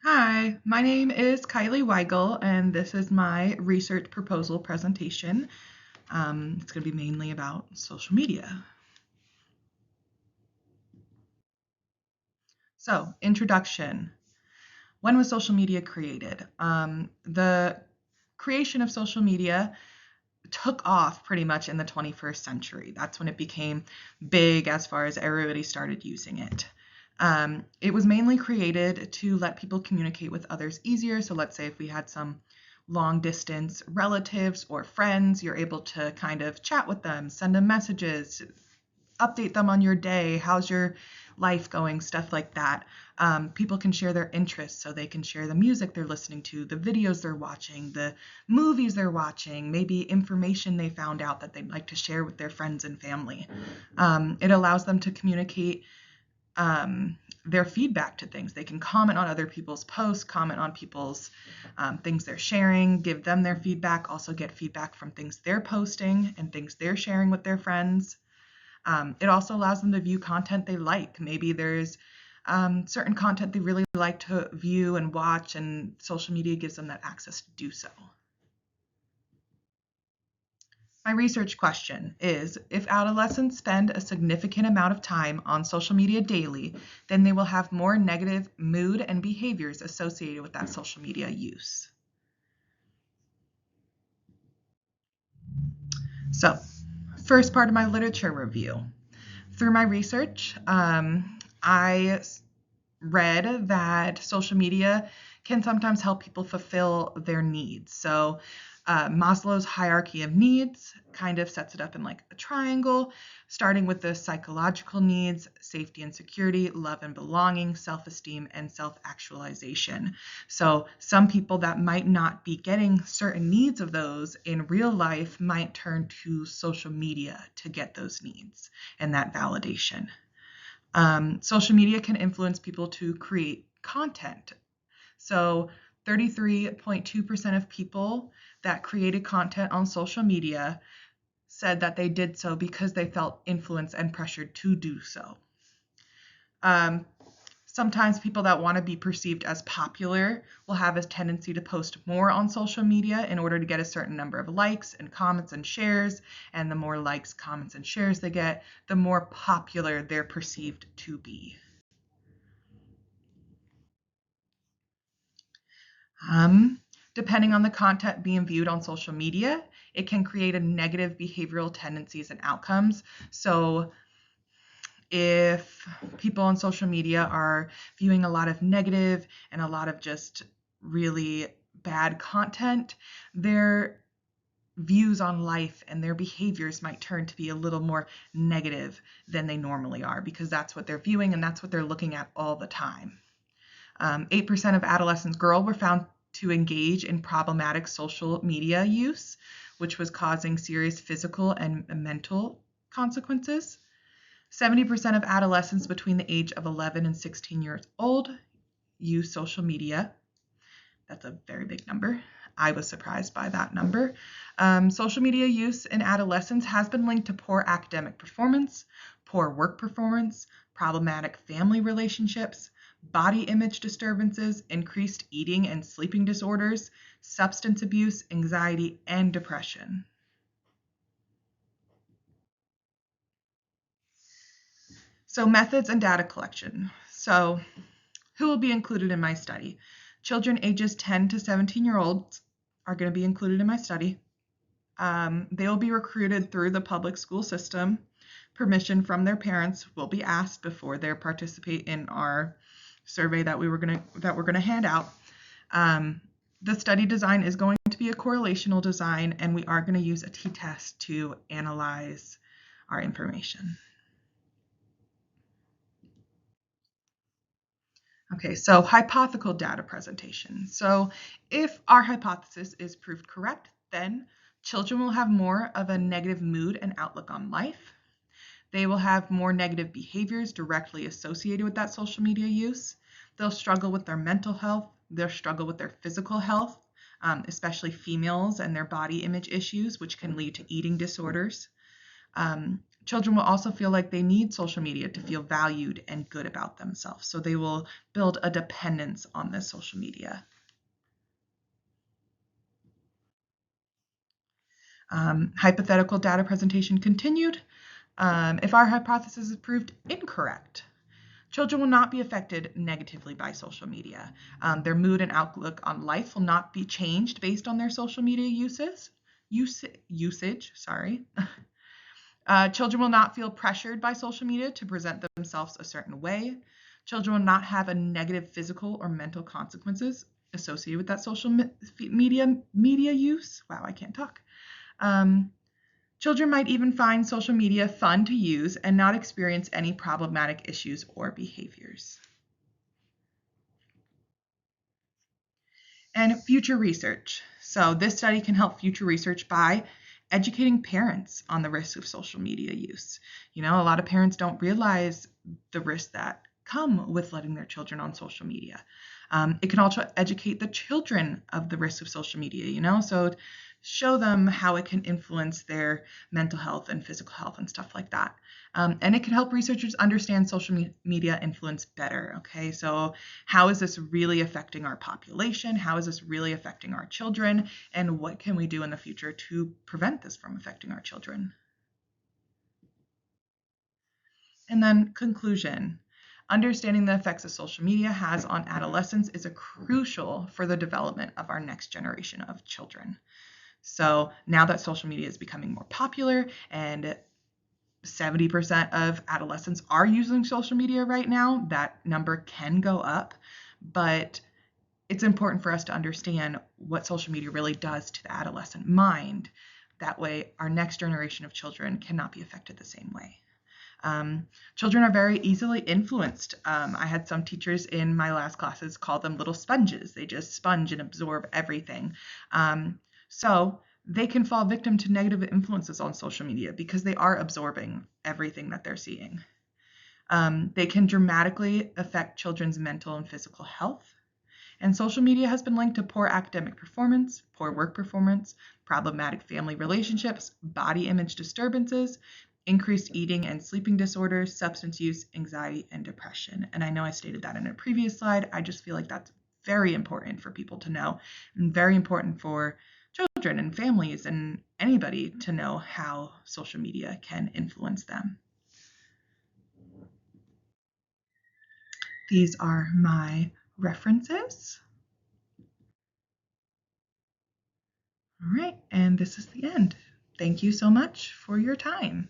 Hi, my name is Kylie Weigel, and this is my research proposal presentation. It's going to be mainly about social media. So, introduction. When was social media created? The creation of social media took off pretty much in the 21st century. That's when it became big as far as everybody started using it. It was mainly created to let people communicate with others easier. So let's say if we had some long distance relatives or friends, you're able to kind of chat with them, send them messages, update them on your day. How's your life going? Stuff like that. People can share their interests, so they can share the music they're listening to, the videos they're watching, the movies they're watching, maybe information they found out that they'd like to share with their friends and family. It allows them to communicate their feedback to things. They can comment on other people's posts, comment on people's things they're sharing, give them their feedback, also get feedback from things they're posting and things they're sharing with their friends. It also allows them to view content they like. Maybe there's certain content they really like to view and watch, and social media gives them that access to do so. My research question is, if adolescents spend a significant amount of time on social media daily, then they will have more negative mood and behaviors associated with that social media use. So, first part of my literature review. Through my research, I read that social media can sometimes help people fulfill their needs. So Maslow's hierarchy of needs kind of sets it up in like a triangle, starting with the psychological needs: safety and security, love and belonging, self-esteem, and self-actualization. So some people that might not be getting certain needs of those in real life might turn to social media to get those needs and that validation. Social media can influence people to create content. So 33.2% of people that created content on social media said that they did so because they felt influenced and pressured to do so. Um, Sometimes people that want to be perceived as popular will have a tendency to post more on social media in order to get a certain number of likes and comments and shares. And the more likes, comments, and shares they get, the more popular they're perceived to be. Um, Depending on the content being viewed on social media, it can create a negative behavioral tendencies and outcomes. So if people on social media are viewing a lot of negative and a lot of just really bad content, their views on life and their behaviors might turn to be a little more negative than they normally are, because that's what they're viewing and that's what they're looking at all the time. 8% of adolescent girls were found to engage in problematic social media use, which was causing serious physical and mental consequences. 70% of adolescents between the age of 11 and 16 years old use social media. That's a very big number. I was surprised by that number. Social media use in adolescence has been linked to poor academic performance, poor work performance, problematic family relationships, body image disturbances, increased eating and sleeping disorders, substance abuse, anxiety, and depression. So methods and data collection. So who will be included in my study? Children ages 10 to 17-year-olds are going to be included in my study. They will be recruited through the public school system. Permission from their parents will be asked before they participate in our survey that we're gonna hand out. The study design is going to be a correlational design, and we are going to use a t-test to analyze our information. Okay, so hypothetical data presentation. So if our hypothesis is proved correct, then children will have more of a negative mood and outlook on life. They will have more negative behaviors directly associated with that social media use. They'll struggle with their mental health. They'll struggle with their physical health, especially females and their body image issues, which can lead to eating disorders. Children will also feel like they need social media to feel valued and good about themselves. So they will build a dependence on this social media. Hypothetical data presentation continued. If our hypothesis is proved incorrect, children will not be affected negatively by social media. Their mood and outlook on life will not be changed based on their social media usage. Children will not feel pressured by social media to present themselves a certain way. Children will not have a negative physical or mental consequences associated with that social media use. Wow, I can't talk. Children might even find social media fun to use and not experience any problematic issues or behaviors. And future research. So this study can help future research by educating parents on the risks of social media use. A lot of parents don't realize the risks that come with letting their children on social media. It can also educate the children of the risks of social media, so show them how it can influence their mental health and physical health and stuff like that. And it can help researchers understand social media influence better. Okay, so how is this really affecting our population? How is this really affecting our children? And what can we do in the future to prevent this from affecting our children? And then conclusion. Understanding the effects of social media has on adolescents is crucial for the development of our next generation of children. So now that social media is becoming more popular and 70% of adolescents are using social media right now, that number can go up, but it's important for us to understand what social media really does to the adolescent mind. That way, our next generation of children cannot be affected the same way. Children are very easily influenced. I had some teachers in my last classes call them little sponges. They just sponge and absorb everything. So they can fall victim to negative influences on social media because they are absorbing everything that they're seeing. They can dramatically affect children's mental and physical health. And social media has been linked to poor academic performance, poor work performance, problematic family relationships, body image disturbances, increased eating and sleeping disorders, substance use, anxiety, and depression. And I know I stated that in a previous slide. I just feel like that's very important for people to know, and very important for children and families and anybody to know how social media can influence them. These are my references. All right, and this is the end. Thank you so much for your time.